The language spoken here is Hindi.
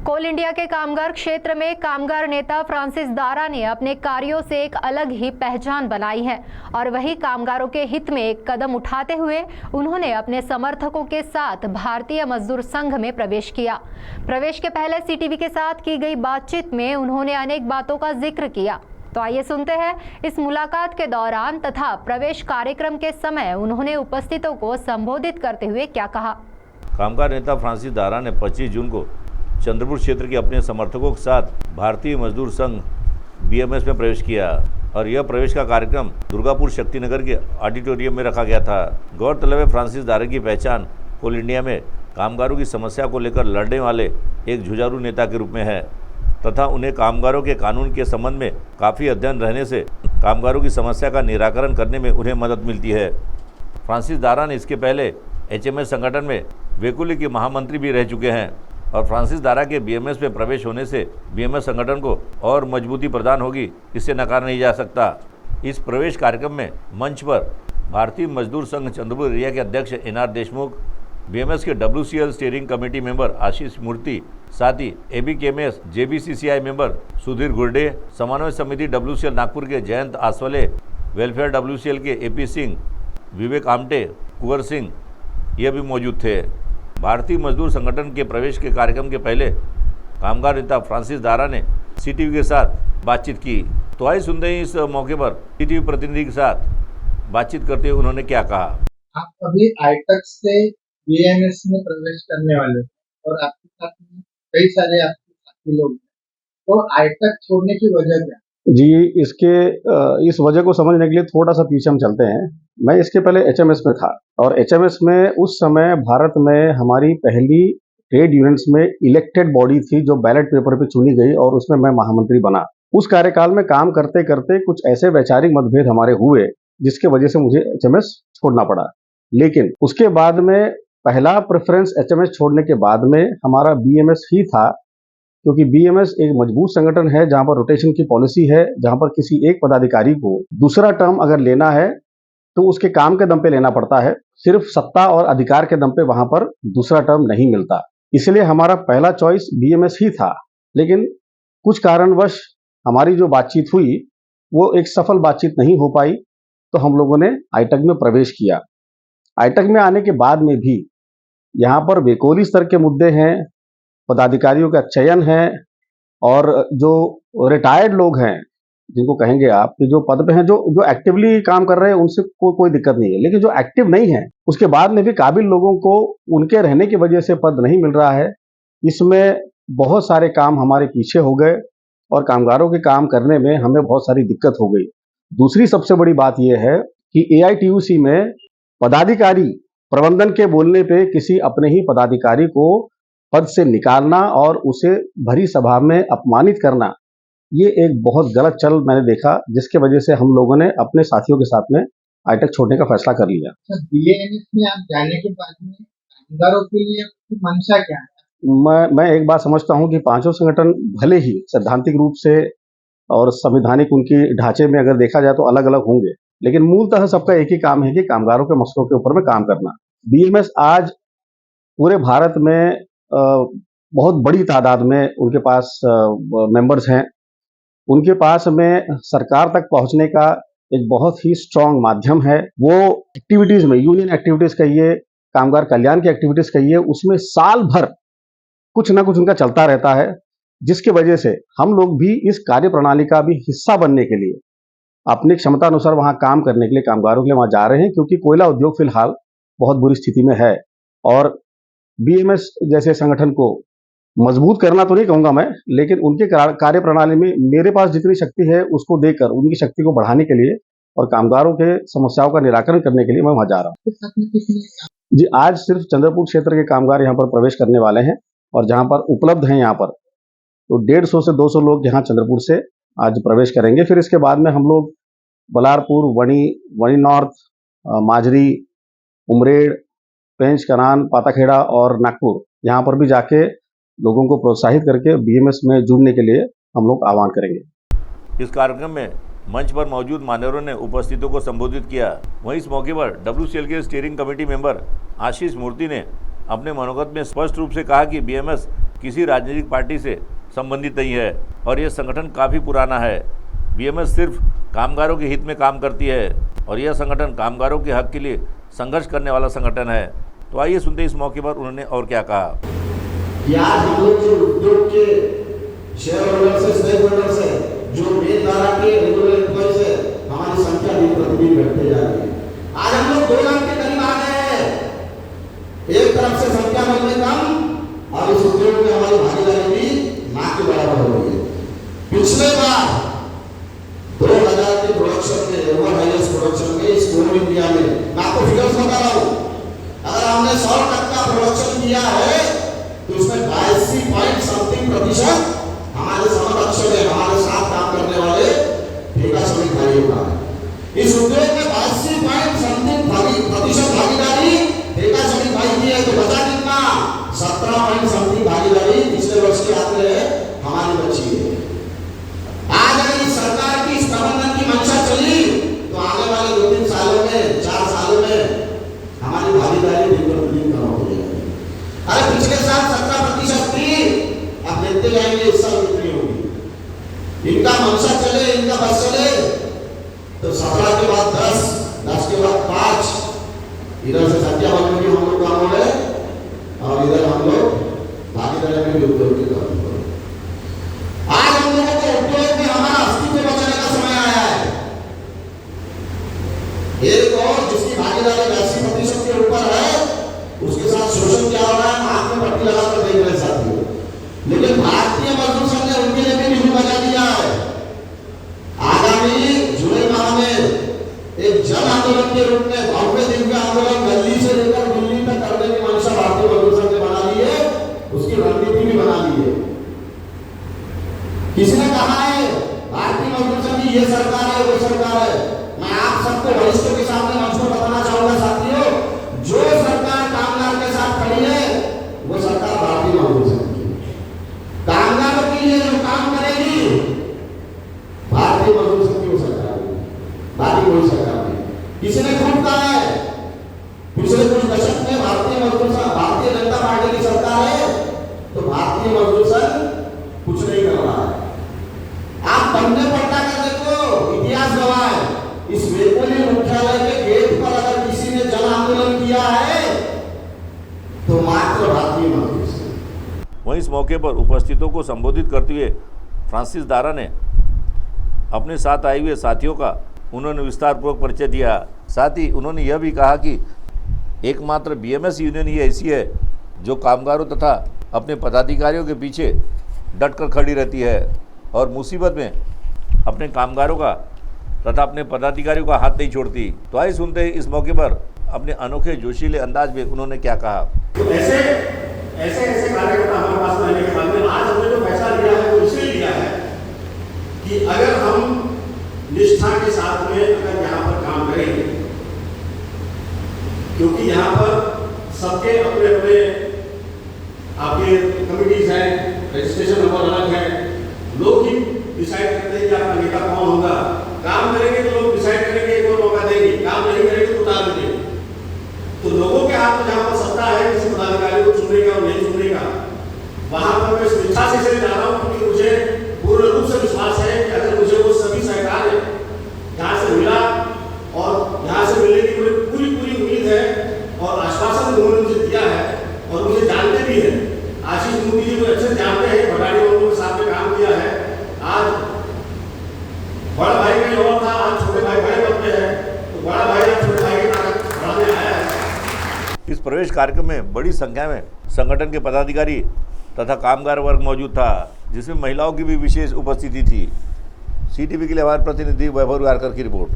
कोल इंडिया के कामगार क्षेत्र में कामगार नेता फ्रांसिस दारा ने अपने कार्यों से एक अलग ही पहचान बनाई है और वही कामगारों के हित में एक कदम उठाते हुए उन्होंने अपने समर्थकों के साथ भारतीय मजदूर संघ में प्रवेश किया। प्रवेश के पहले सीटीवी के साथ की गई बातचीत में उन्होंने अनेक बातों का जिक्र किया। तो आइए सुनते हैं इस मुलाकात के दौरान तथा प्रवेश कार्यक्रम के समय उन्होंने उपस्थितों को संबोधित करते हुए क्या कहा। कामगार नेता फ्रांसिस दारा ने 25 जून को चंद्रपुर क्षेत्र के अपने समर्थकों के साथ भारतीय मजदूर संघ बीएमएस में प्रवेश किया और यह प्रवेश का कार्यक्रम दुर्गापुर शक्तिनगर के ऑडिटोरियम में रखा गया था। गौरतलब है, फ्रांसिस दारा की पहचान कोल इंडिया में कामगारों की समस्या को लेकर लड़ने वाले एक जुझारू नेता के रूप में है तथा उन्हें कामगारों के कानून के संबंध में काफ़ी अध्ययन रहने से कामगारों की समस्या का निराकरण करने में उन्हें मदद मिलती है। फ्रांसिस दारा ने इसके पहले एचएमएस संगठन में वेकुली के महामंत्री भी रह चुके हैं और फ्रांसिस दारा के बीएमएस में प्रवेश होने से बीएमएस संगठन को और मजबूती प्रदान होगी, इससे नकार नहीं जा सकता। इस प्रवेश कार्यक्रम में मंच पर भारतीय मजदूर संघ चंद्रपुर एरिया के अध्यक्ष एनआर देशमुख, बीएमएस के डब्ल्यूसीएल स्टीयरिंग कमेटी मेंबर आशीष मूर्ति, साथ ही एबीकेएमएस जेबीसीसीआई मेंबर सुधीर गुर्डे, समन्वय समिति डब्ल्यूसीएल नागपुर के जयंत आसवले, वेलफेयर डब्ल्यूसीएल के एपी सिंह, विवेक आमटे, कुंवर सिंह ये भी मौजूद थे। भारतीय मजदूर संगठन के प्रवेश के कार्यक्रम के पहले कामगार नेता फ्रांसिस दारा ने सीटीवी के साथ बातचीत की। तो आइए सुनते हैं इस मौके पर सीटीवी प्रतिनिधि के साथ बातचीत करते हुए उन्होंने क्या कहा। आप अभी आईटक से बीएमएस में प्रवेश करने वाले और आपके साथ में कई सारे आपके साथी लोग हैं, तो आईटक छोड़ने की वजह क्या? जी, इस वजह को समझने के लिए थोड़ा सा पीछे हम चलते हैं। मैं इसके पहले एचएमएस में था और एचएमएस में उस समय भारत में हमारी पहली ट्रेड यूनियंस में इलेक्टेड बॉडी थी जो बैलेट पेपर पे चुनी गई और उसमें मैं महामंत्री बना। उस कार्यकाल में काम करते करते कुछ ऐसे वैचारिक मतभेद हमारे हुए जिसके वजह से मुझे एचएमएस छोड़ना पड़ा। लेकिन उसके बाद में पहला प्रेफरेंस एचएमएस छोड़ने के बाद में हमारा बीएमएस ही था, क्योंकि बीएमएस एक मजबूत संगठन है जहां पर रोटेशन की पॉलिसी है, जहां पर किसी एक पदाधिकारी को दूसरा टर्म अगर लेना है तो उसके काम के दम पे लेना पड़ता है, सिर्फ सत्ता और अधिकार के दम पे वहां पर दूसरा टर्म नहीं मिलता। इसलिए हमारा पहला चॉइस बीएमएस ही था। लेकिन कुछ कारणवश हमारी जो बातचीत हुई वो एक सफल बातचीत नहीं हो पाई, तो हम लोगों ने आईटक में प्रवेश किया। आईटक में आने के बाद में भी यहाँ पर वेकोली स्तर के मुद्दे हैं, पदाधिकारियों का चयन है और जो रिटायर्ड लोग हैं जिनको कहेंगे आप कि जो पद पे हैं, जो एक्टिवली काम कर रहे हैं उनसे कोई दिक्कत नहीं है, लेकिन जो एक्टिव नहीं है उसके बाद में भी काबिल लोगों को उनके रहने की वजह से पद नहीं मिल रहा है। इसमें बहुत सारे काम हमारे पीछे हो गए और कामगारों के काम करने में हमें बहुत सारी दिक्कत हो गई। दूसरी सबसे बड़ी बात यह है कि एआईटीयूसी में पदाधिकारी प्रबंधन के बोलने पे किसी अपने ही पदाधिकारी को पद से निकालना और उसे भरी सभा में अपमानित करना, ये एक बहुत गलत चल मैंने देखा, जिसके वजह से हम लोगों ने अपने साथियों के साथ में आईटक छोड़ने का फैसला कर लिया। बीएमएस में आप जाने के बाद में कामगारों के लिए आपकी मंशा क्या है? मैं एक बात समझता हूं कि पांचों संगठन भले ही सैद्धांतिक रूप से और संवैधानिक उनकी ढांचे में अगर देखा जाए तो अलग अलग होंगे, लेकिन मूलतः सबका एक ही काम है कि कामगारों के मसलों के ऊपर में काम करना। बीएमएस आज पूरे भारत में बहुत बड़ी तादाद में उनके पास मेंबर्स हैं। उनके पास में सरकार तक पहुंचने का एक बहुत ही स्ट्रांग माध्यम है। वो एक्टिविटीज में, यूनियन एक्टिविटीज कहिए, कामगार कल्याण की एक्टिविटीज कहिए, उसमें साल भर कुछ ना कुछ उनका चलता रहता है, जिसकी वजह से हम लोग भी इस कार्य प्रणाली का भी हिस्सा बनने के लिए अपनी क्षमता अनुसार वहां काम करने के लिए कामगारों के लिए वहां जा रहे हैं, क्योंकि कोयला उद्योग फिलहाल बहुत बुरी स्थिति में है। और बीएमएस जैसे संगठन को मजबूत करना तो नहीं कहूंगा मैं, लेकिन उनके कार्य प्रणाली में मेरे पास जितनी शक्ति है उसको देकर उनकी शक्ति को बढ़ाने के लिए और कामगारों के समस्याओं का निराकरण करने के लिए मैं वहां जा रहा हूँ। जी, आज सिर्फ चंद्रपुर क्षेत्र के कामगार यहाँ पर प्रवेश करने वाले हैं और जहाँ पर उपलब्ध हैं यहाँ पर तो 150 से 200 लोग यहाँ चंद्रपुर से आज प्रवेश करेंगे। फिर इसके बाद में हम लोग बलारपुर, वणी नॉर्थ, माजरी, उमरेड, पेंच, कनान, पाताखेड़ा और नागपुर यहाँ पर भी जाके लोगों को प्रोत्साहित करके बीएमएस में जुड़ने के लिए हम लोग आह्वान करेंगे। इस कार्यक्रम में मंच पर मौजूद मान्यवरों ने उपस्थितों को संबोधित किया। वहीं इस मौके पर डब्ल्यूसीएल के स्टीयरिंग कमेटी मेंबर आशीष मूर्ति ने अपने मनोगत में स्पष्ट रूप से कहा कि बीएमएस किसी राजनीतिक पार्टी से संबंधित नहीं है और यह संगठन काफ़ी पुराना है। बीएमएस सिर्फ कामगारों के हित में काम करती है और यह संगठन कामगारों के हक के लिए संघर्ष करने वाला संगठन है। तो आइए सुनते हैं इस मौके पर उन्होंने और क्या कहा। आज हम लोग जो उद्योग के शेयर होल्डर्स है, स्टेक होल्डर्स है, जो मेन धारा के रेगुलर एम्प्लॉइज है, हमारी संख्या दिन प्रतिदिन बढ़ते जा रही है। आज हम लोग 2 लाख के करीब आ गए हैं। एक तरफ से संख्या बढ़ने कम और इस उद्योग में हमारी भागीदारी भी ना के बराबर हो रही है। पिछले बार 2000 के प्रोडक्शन में, ओवर हाईएस्ट प्रोडक्शन में इस कोल इंडिया में, मैं आपको फिगर्स बता रहा हूँ, अगर हमने 100% प्रोडक्शन किया है तो उसमें 82.something% हमारे समकक्ष में, हमारे साथ काम करने वाले ठेका श्रमिक भाइयों का है। इस उद्योग में 82.something% भागीदारी ठेका श्रमिक भाई की है, तो बचा कितना? 17.something भागीदारी पिछले वर्ष के आंकड़े है हमारी बची है। आज अगर इस सरकार की इस प्रबंधन की मंशा चली तो आने वाले 2-3 सालों में, 4 सालों में हमारी भागीदारी दिन प्रतिदिन कम हो जाएगी। अरे पिछले साल 17% थी, अब देखते जाएंगे इस साल कितनी होगी। इनका मंशा चले, इनका बस चले तो 17 के बाद 10, 10 के बाद 5, इधर से संख्या बढ़ने की हम लोग काम हो रहे और इधर हम लोग भागीदारी में भी उद्योग के काम हो रहे। आज हम लोगों को उद्योग में हमारा अस्तित्व बचाने का समय आया है। एक और जिसकी भागीदारी 80% के ऊपर है, उसके साथ शोषण क्या हो रहा है, आंख में पट्टी लगाकर देख रहे साथियों। लेकिन भारतीय मजदूर संघ ने उनके लिए भी बिल्कुल बजा दिया है। आगामी जुलाई माह में एक जन आंदोलन के रूप में भव्य दिव्य आंदोलन दिल्ली से लेकर दिल्ली तक करने की मंशा भारतीय मजदूर संघ ने बना ली है, उसकी रणनीति भी बना ली है। किसी ने कहा है भारतीय मजदूर संघ की ये सरकार है, वो सरकार है। मैं आप सबको वरिष्ठों के सामने मंच पर बताना चाहूंगा साथियों, जो सरकार कामगार के साथ खड़ी है वो सरकार भारतीय मजदूर संघ की। कामगारों के लिए जो काम करेगी भारतीय मजदूर संघ की वो सरकार है, बाकी कोई सरकार नहीं। किसी ने खुद कहा है पिछले कुछ दशक में भारतीय मजदूर संघ, भारतीय जनता पार्टी की सरकार है तो भारतीय मजदूर संघ कुछ नहीं कर रहा है। आप बनने पड़ता कर देखो, इतिहास गवाह है। इस वेपुली मुख्यालय के गेट पर अगर किसी ने जन आंदोलन किया है तो मात्र भारतीय मजदूर संघ। वहीं इस मौके पर उपस्थितों को संबोधित करते हुए फ्रांसिस दारा ने अपने साथ आए हुए साथियों का उन्होंने विस्तारपूर्वक परिचय दिया। साथ ही उन्होंने यह भी कहा कि एकमात्र बीएमएस यूनियन ही ऐसी है जो कामगारों तथा अपने पदाधिकारियों के पीछे डटकर खड़ी रहती है और मुसीबत में अपने कामगारों का तथा अपने पदाधिकारियों का हाथ नहीं छोड़ती। तो आइए सुनते हैं इस मौके पर अपने अनोखे जोशीले अंदाज में उन्होंने क्या कहा। तो ऐसे कार्यकर्ता हमारे पास रहने के बाद में आज हमने जो फैसला लिया है वो इसलिए लिया है कि अगर हम निष्ठा के साथ में अगर यहाँ पर काम करेंगे, क्योंकि यहाँ पर सबके अपने अपने आपके कमिटीज हैं, रजिस्ट्रेशन नंबर अलग है, लोग ही डिसाइड करते हैं कि आपका नेता कौन होगा। काम करेंगे तो लोग डिसाइड करेंगे, एक और मौका देंगे, काम नहीं करेंगे तो उतार देंगे। तो लोगों के हाथ में जहाँ पर सत्ता है किसी पदाधिकारी को चुनने का और नहीं चुनने का, वहां पर मैं स्वेच्छा से इसलिए जा रहा हूँ क्योंकि मुझे पूर्ण रूप से विश्वास है कि अगर मुझे वो सभी सहकार यहाँ से मिला और यहाँ से मिलने की मुझे पूरी उम्मीद है और आश्वासन उन्होंने मुझे दिया है और मुझे जानते भी है। आशीष मोदी जी को अच्छे से जानते हैं, भटाड़ी वालों के साथ में काम किया है। आज बड़ा भाई का और था, आज छोटे भाई बड़े पद पे है, तो बड़ा भाई आज छोटे भाई की ताकत बढ़ाने आया है। इस प्रवेश कार्यक्रम में बड़ी संख्या में संगठन के पदाधिकारी तथा कामगार वर्ग मौजूद था, जिसमें महिलाओं की भी विशेष उपस्थिति थी। सीटीवी के लिए हमारे प्रतिनिधि वैभव गारकर की रिपोर्ट।